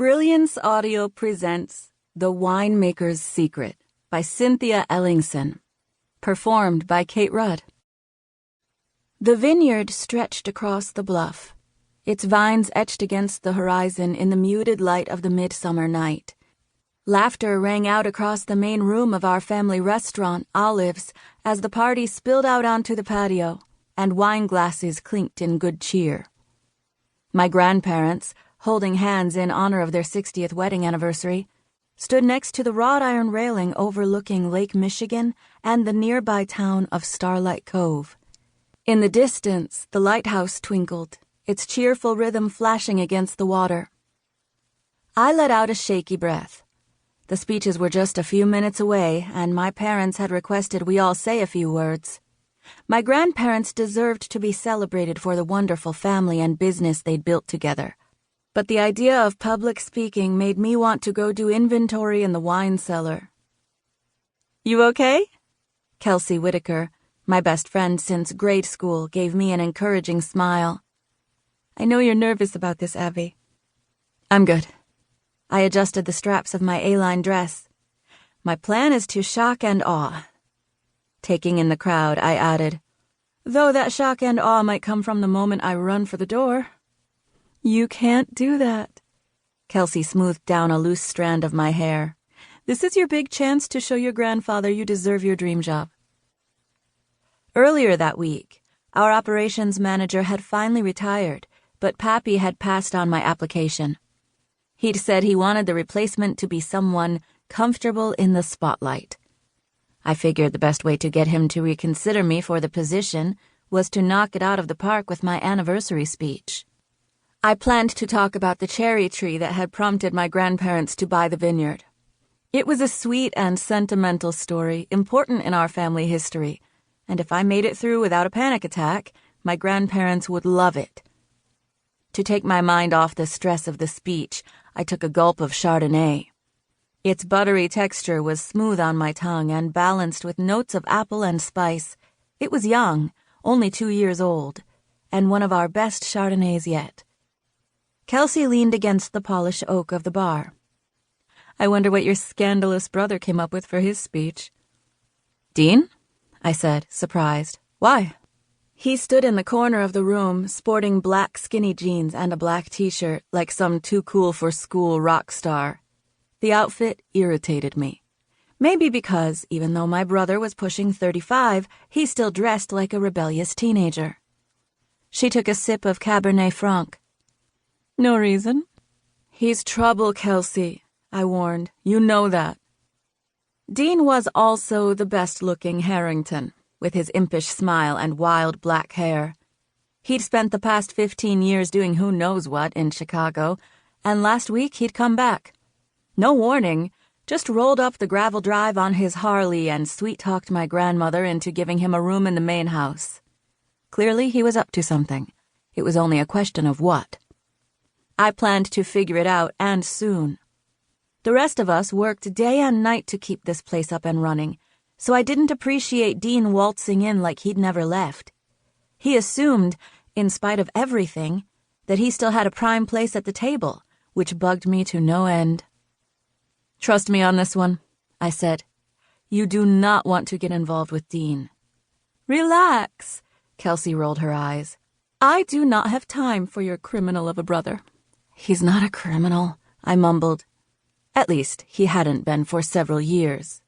Brilliance Audio presents The Winemaker's Secret by Cynthia Ellingsen, performed by Kate Rudd. The vineyard stretched across the bluff, its vines etched against the horizon in the muted light of the midsummer night. Laughter rang out across the main room of our family restaurant, Olives, as the party spilled out onto the patio, and wine glasses clinked in good cheer. My grandparents, holding hands in honor of their 60th wedding anniversary, stood next to the wrought iron railing overlooking Lake Michigan and the nearby town of Starlight Cove. In the distance, the lighthouse twinkled, its cheerful rhythm flashing against the water. I let out a shaky breath. The speeches were just a few minutes away, and my parents had requested we all say a few words. My grandparents deserved to be celebrated for the wonderful family and business they'd built together. But the idea of public speaking made me want to go do inventory in the wine cellar. "You okay?" Kelsey Whitaker, my best friend since grade school, gave me an encouraging smile. "I know you're nervous about this, Abby." "I'm good." I adjusted the straps of my A-line dress. "My plan is to shock and awe." Taking in the crowd, I added, "Though that shock and awe might come from the moment I run for the door." "You can't do that." Kelsey smoothed down a loose strand of my hair. "This is your big chance to show your grandfather you deserve your dream job." Earlier that week, our operations manager had finally retired, but Pappy had passed on my application. He'd said he wanted the replacement to be someone comfortable in the spotlight. I figured the best way to get him to reconsider me for the position was to knock it out of the park with my anniversary speech. I planned to talk about the cherry tree that had prompted my grandparents to buy the vineyard. It was a sweet and sentimental story, important in our family history, and if I made it through without a panic attack, my grandparents would love it. To take my mind off the stress of the speech, I took a gulp of Chardonnay. Its buttery texture was smooth on my tongue and balanced with notes of apple and spice. It was young, only 2 years old, and one of our best Chardonnays yet. Kelsey leaned against the polished oak of the bar. "I wonder what your scandalous brother came up with for his speech." "Dean?" I said, surprised. "Why?" He stood in the corner of the room, sporting black skinny jeans and a black t-shirt like some too-cool-for-school rock star. The outfit irritated me. Maybe because, even though my brother was pushing 35, he still dressed like a rebellious teenager. She took a sip of Cabernet Franc. "No reason." "He's trouble, Kelsey," I warned. "You know that." Dean was also the best-looking Harrington, with his impish smile and wild black hair. He'd spent the past 15 years doing who knows what in Chicago, and last week he'd come back. No warning, just rolled up the gravel drive on his Harley and sweet-talked my grandmother into giving him a room in the main house. Clearly he was up to something. It was only a question of what. I planned to figure it out, and soon. The rest of us worked day and night to keep this place up and running, so I didn't appreciate Dean waltzing in like he'd never left. He assumed, in spite of everything, that he still had a prime place at the table, which bugged me to no end. "Trust me on this one," I said. "You do not want to get involved with Dean." "Relax," Kelsey rolled her eyes. "I do not have time for your criminal of a brother." "He's not a criminal," I mumbled. At least, he hadn't been for several years.